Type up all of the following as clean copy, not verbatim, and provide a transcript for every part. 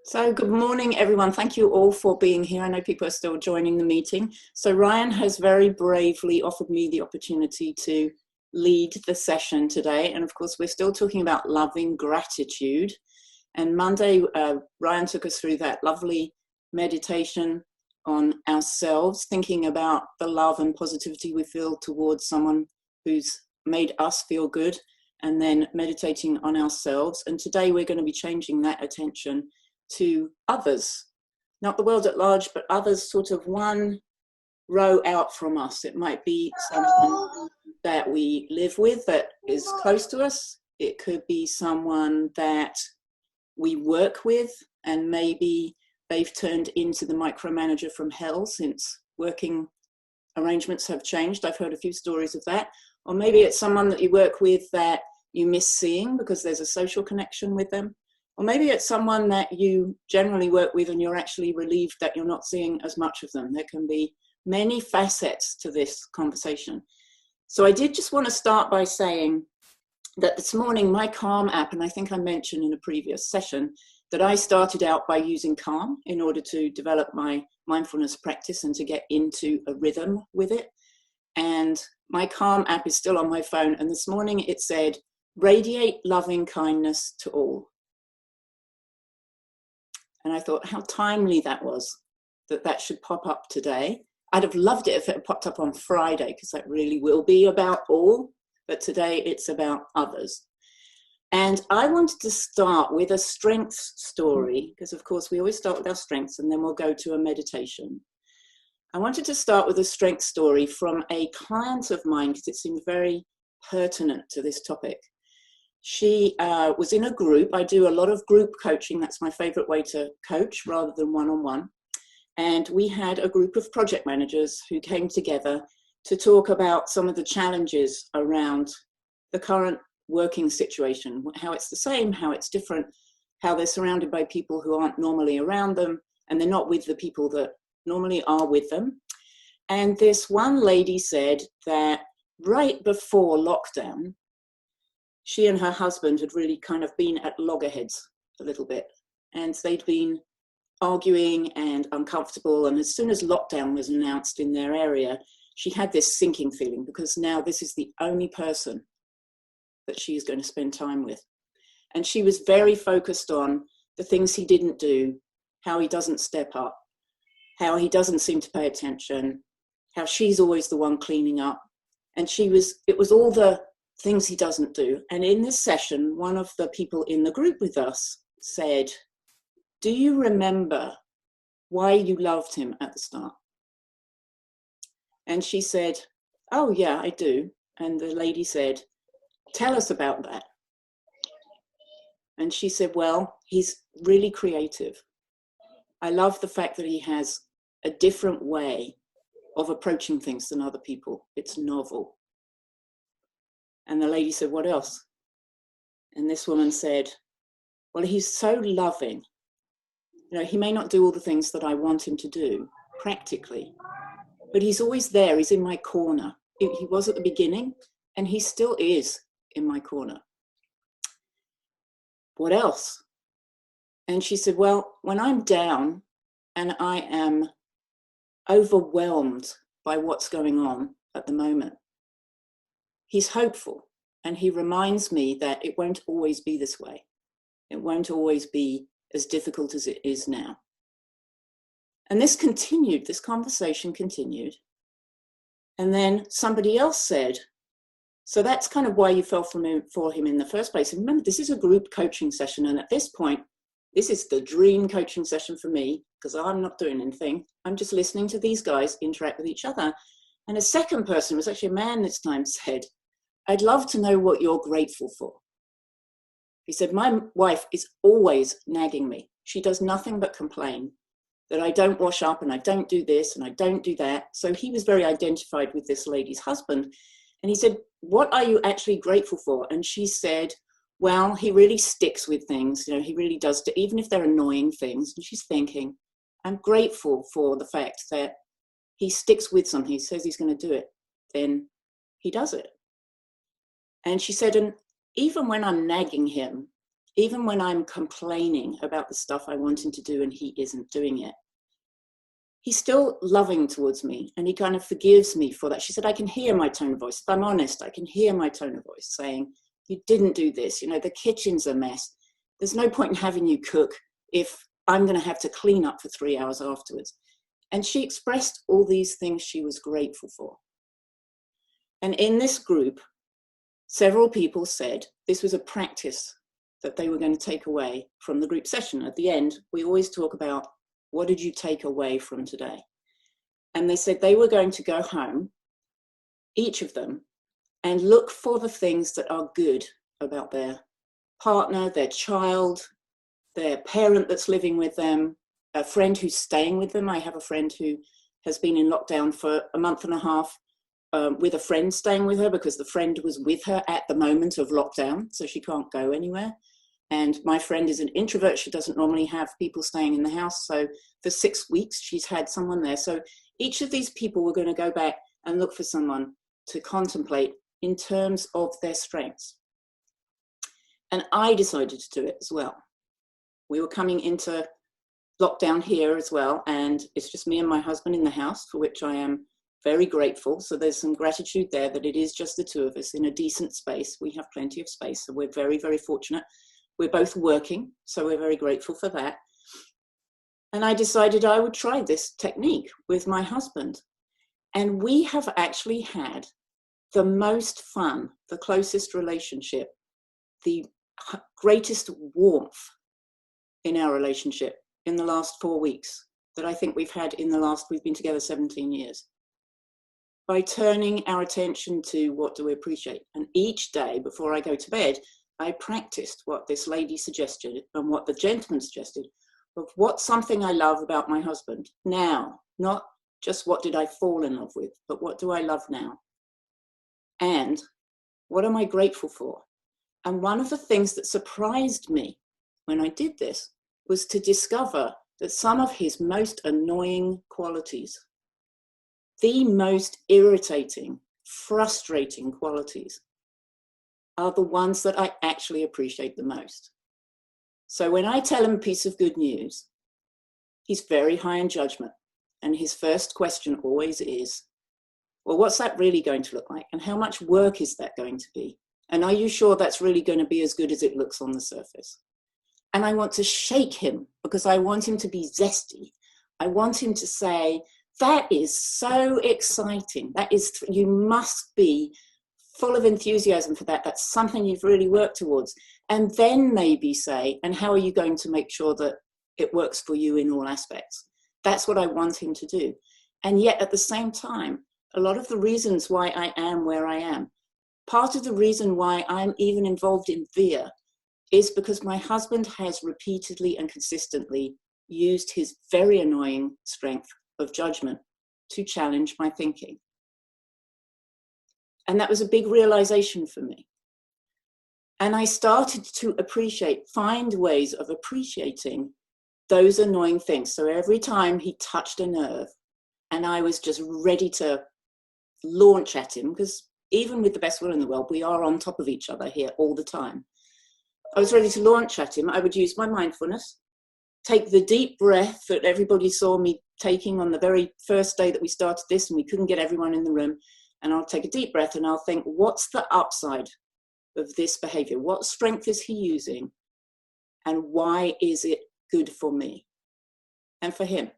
So good morning, everyone. Thank you all for being here. I know people are still joining the meeting. So Ryan has very bravely offered me the opportunity to lead the session today. And of course, we're still talking about loving gratitude. And Monday, Ryan took us through that lovely meditation on ourselves, thinking about the love and positivity we feel towards someone who's made us feel good, and then meditating on ourselves. And today we're going to be changing that attention to others, not the world at large, but others sort of one row out from us. It might be someone that we live with that is close to us. It could be someone that we work with, and maybe they've turned into the micromanager from hell since working arrangements have changed. I've heard a few stories of that. Or maybe it's someone that you work with that you miss seeing because there's a social connection with them. Or maybe it's someone that you generally work with and you're actually relieved that you're not seeing as much of them. There can be many facets to this conversation. So I did just want to start by saying that this morning my Calm app, and I think I mentioned in a previous session that I started out by using Calm in order to develop my mindfulness practice and to get into a rhythm with it. And my Calm app is still on my phone. And this morning it said, radiate loving kindness to all. And I thought how timely that was, that should pop up today. I'd have loved it if it had popped up on Friday, because that really will be about all, but today it's about others. And I wanted to start with a strengths story, because of course we always start with our strengths and then we'll go to a meditation. I wanted to start with a strengths story from a client of mine, because it seemed very pertinent to this topic. She was in a group. I do a lot of group coaching. That's my favorite way to coach rather than one-on-one. And we had a group of project managers who came together to talk about some of the challenges around the current working situation, how it's the same, how it's different, how they're surrounded by people who aren't normally around them, and they're not with the people that normally are with them. And this one lady said that right before lockdown, she and her husband had really kind of been at loggerheads a little bit, and they'd been arguing and uncomfortable. And as soon as lockdown was announced in their area, she had this sinking feeling, because now this is the only person that she's going to spend time with. And she was very focused on the things he didn't do, how he doesn't step up, how he doesn't seem to pay attention, how she's always the one cleaning up. And it was all the things he doesn't do. And in this session, one of the people in the group with us said, do you remember why you loved him at the start? And she said, oh yeah, I do. And the lady said, tell us about that. And she said, well, he's really creative. I love the fact that he has a different way of approaching things than other people. It's novel. And the lady said, what else? And this woman said, well, he's so loving. You know, he may not do all the things that I want him to do practically, but he's always there. He's in my corner. He was at the beginning, and he still is in my corner. What else? And she said, well, when I'm down and I am overwhelmed by what's going on at the moment, he's hopeful, and he reminds me that it won't always be this way. It won't always be as difficult as it is now. And this conversation continued. And then somebody else said, so that's kind of why you fell for him in the first place. And remember, this is a group coaching session. And at this point, this is the dream coaching session for me, because I'm not doing anything. I'm just listening to these guys interact with each other. And a second person, was actually a man this time, said, I'd love to know what you're grateful for. He said, my wife is always nagging me. She does nothing but complain that I don't wash up and I don't do this and I don't do that. So he was very identified with this lady's husband. And he said, what are you actually grateful for? And she said, well, he really sticks with things. You know, he really does, even if they're annoying things. And she's thinking, I'm grateful for the fact that he sticks with something. He says he's going to do it, then he does it. And she said, and even when I'm nagging him, even when I'm complaining about the stuff I want him to do and he isn't doing it, he's still loving towards me, and he kind of forgives me for that. She said, I can hear my tone of voice. If I'm honest, I can hear my tone of voice saying, you didn't do this. You know, the kitchen's a mess. There's no point in having you cook if I'm going to have to clean up for 3 hours afterwards. And she expressed all these things she was grateful for. And in this group, several people said this was a practice that they were going to take away from the group session. At the end, we always talk about, what did you take away from today? And they said they were going to go home, each of them, and look for the things that are good about their partner, their child, their parent that's living with them, a friend who's staying with them. I have a friend who has been in lockdown for a month and a half with a friend staying with her because the friend was with her at the moment of lockdown, so she can't go anywhere. And my friend is an introvert. She doesn't normally have people staying in the house. So for 6 weeks, she's had someone there. So each of these people were going to go back and look for someone to contemplate in terms of their strengths. And I decided to do it as well. We were coming into lockdown here as well, and it's just me and my husband in the house, for which I am very grateful. So there's some gratitude there that it is just the two of us in a decent space. We have plenty of space, so we're very, very fortunate. We're both working, so we're very grateful for that. And I decided I would try this technique with my husband. And we have actually had the most fun, the closest relationship, the greatest warmth in our relationship in the last 4 weeks that I think we've had we've been together 17 years. By turning our attention to what do we appreciate. And each day before I go to bed, I practiced what this lady suggested and what the gentleman suggested of what's something I love about my husband now, not just what did I fall in love with, but what do I love now? And what am I grateful for? And one of the things that surprised me when I did this was to discover that some of his most annoying qualities, the most irritating, frustrating qualities, are the ones that I actually appreciate the most. So when I tell him a piece of good news, he's very high in judgment. And his first question always is, well, what's that really going to look like? And how much work is that going to be? And are you sure that's really going to be as good as it looks on the surface? And I want to shake him because I want him to be zesty. I want him to say, that is so exciting. That is, you must be full of enthusiasm for that. That's something you've really worked towards. And then maybe say, and how are you going to make sure that it works for you in all aspects? That's what I want him to do. And yet at the same time, a lot of the reasons why I am where I am, part of the reason why I'm even involved in VIA is because my husband has repeatedly and consistently used his very annoying strength of judgment to challenge my thinking. And that was a big realization for me. And I started to find ways of appreciating those annoying things. So every time he touched a nerve and I was just ready to launch at him, because even with the best will in the world, we are on top of each other here all the time. I was ready to launch at him. I would use my mindfulness, take the deep breath that everybody saw me taking on the very first day that we started this and we couldn't get everyone in the room. And I'll take a deep breath and I'll think, what's the upside of this behavior? What strength is he using? And why is it good for me and for him?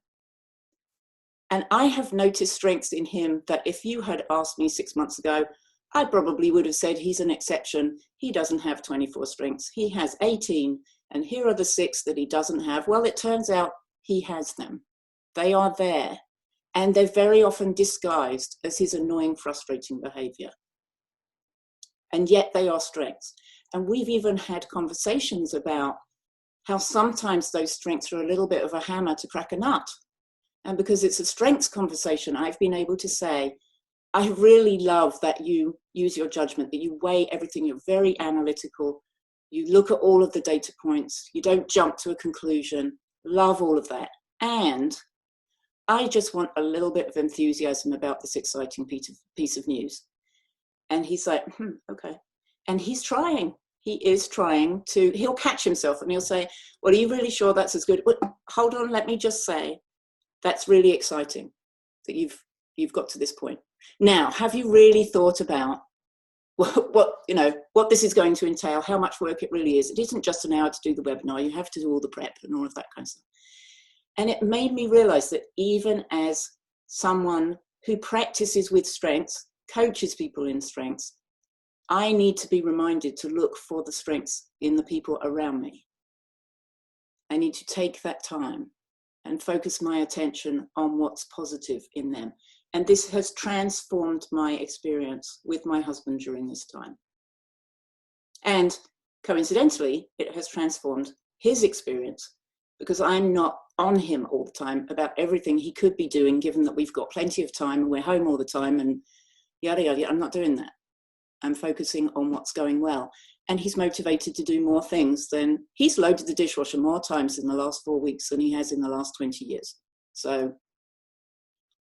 And I have noticed strengths in him that if you had asked me 6 months ago, I probably would have said he's an exception. He doesn't have 24 strengths. He has 18. And here are the 6 that he doesn't have. Well, it turns out he has them. They are there. And they're very often disguised as his annoying, frustrating behavior. And yet they are strengths. And we've even had conversations about how sometimes those strengths are a little bit of a hammer to crack a nut. And because it's a strengths conversation, I've been able to say, I really love that you use your judgment, that you weigh everything, you're very analytical, you look at all of the data points, you don't jump to a conclusion, love all of that. And I just want a little bit of enthusiasm about this exciting piece of news. And he's like, okay. And he's trying. he is trying to, he'll catch himself and he'll say, well, are you really sure that's as good? Well, hold on, let me just say, that's really exciting that you've got to this point. Now, have you really thought about what this is going to entail, how much work it really is? It isn't just an hour to do the webinar, you have to do all the prep and all of that kind of stuff. And it made me realize that even as someone who practices with strengths, coaches people in strengths, I need to be reminded to look for the strengths in the people around me. I need to take that time and focus my attention on what's positive in them. And this has transformed my experience with my husband during this time. And coincidentally, it has transformed his experience because I'm not on him all the time about everything he could be doing, given that we've got plenty of time and we're home all the time and yada, yada. I'm not doing that. I'm focusing on what's going well. And he's motivated to do more things than, he's loaded the dishwasher more times in the last 4 weeks than he has in the last 20 years. So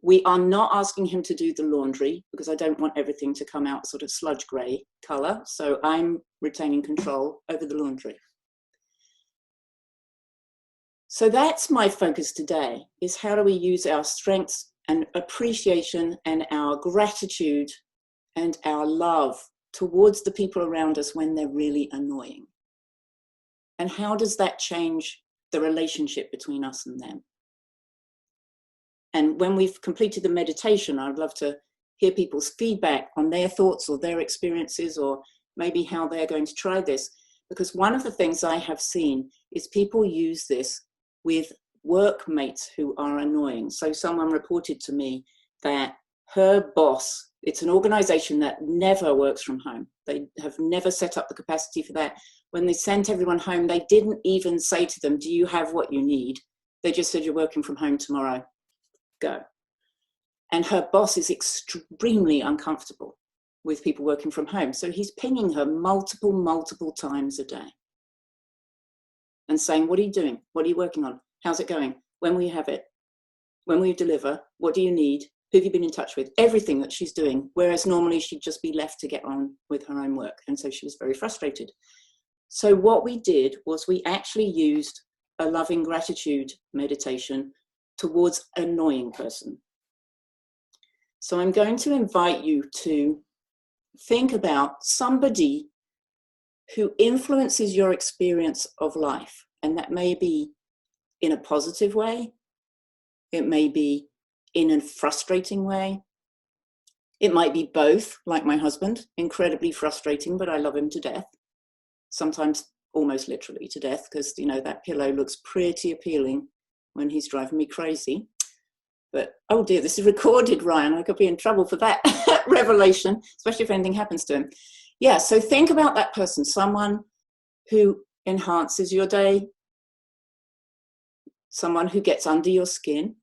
we are not asking him to do the laundry because I don't want everything to come out sort of sludge grey colour. So I'm retaining control over the laundry. So that's my focus today, is how do we use our strengths and appreciation and our gratitude and our love towards the people around us when they're really annoying? And how does that change the relationship between us and them? And when we've completed the meditation, I'd love to hear people's feedback on their thoughts or their experiences, or maybe how they're going to try this. Because one of the things I have seen is people use this with workmates who are annoying. So someone reported to me that her boss, it's an organization that never works from home. They have never set up the capacity for that. When they sent everyone home, they didn't even say to them, do you have what you need? They just said, you're working from home tomorrow, go. And her boss is extremely uncomfortable with people working from home. So he's pinging her multiple times a day and saying, what are you doing? What are you working on? How's it going? When will you have it? When will you deliver? What do you need? Who have you been in touch with? Everything that she's doing, whereas normally she'd just be left to get on with her own work. And so she was very frustrated. So what we did was we actually used a loving gratitude meditation towards an annoying person. So I'm going to invite you to think about somebody who influences your experience of life. And that may be in a positive way. It may be in a frustrating way. It might be both, like my husband, incredibly frustrating, but I love him to death. Sometimes almost literally to death, because, you know, that pillow looks pretty appealing when he's driving me crazy. But, oh dear, this is recorded, Ryan. I could be in trouble for that revelation, especially if anything happens to him. Yeah, so think about that person, someone who enhances your day, someone who gets under your skin.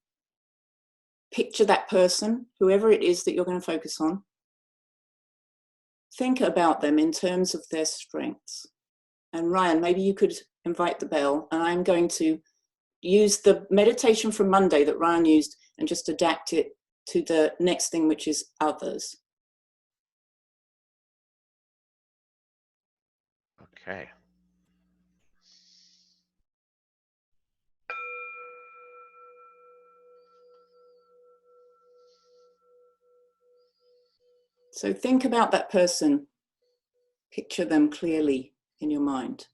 Picture that person, whoever it is that you're going to focus on. Think about them in terms of their strengths. And Ryan, maybe you could invite the bell, and I'm going to use the meditation from Monday that Ryan used and just adapt it to the next thing, which is others. Okay. So think about that person. Picture them clearly in your mind.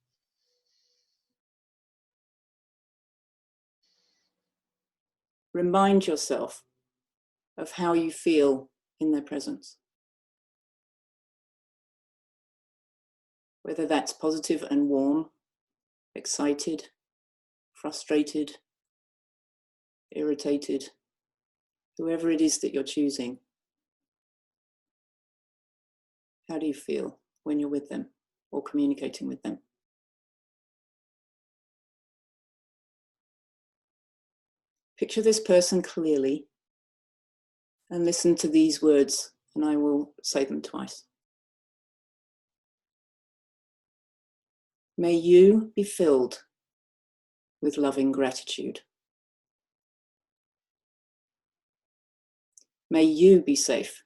Remind yourself of how you feel in their presence. Whether that's positive and warm, excited, frustrated, irritated, whoever it is that you're choosing. How do you feel when you're with them or communicating with them? Picture this person clearly and listen to these words, and I will say them twice. May you be filled with loving gratitude. May you be safe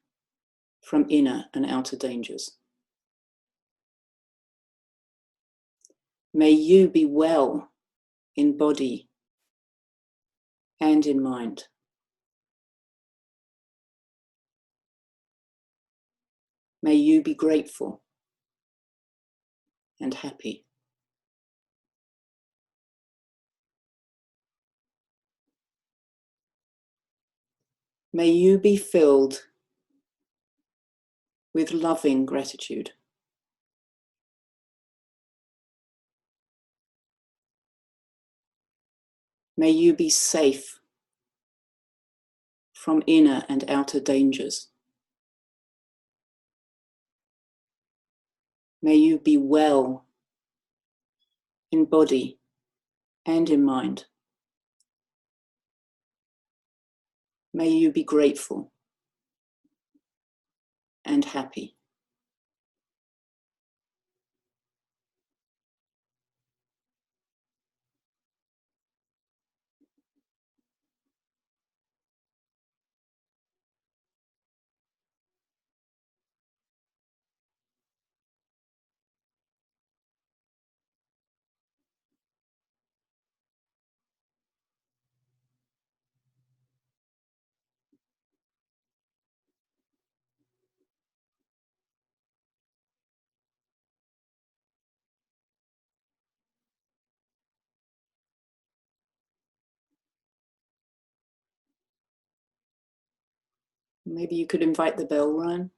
from inner and outer dangers. May you be well in body and in mind. May you be grateful and happy. May you be filled with loving gratitude. May you be safe from inner and outer dangers. May you be well in body and in mind. May you be grateful and happy. Maybe you could invite the bell, Ryan.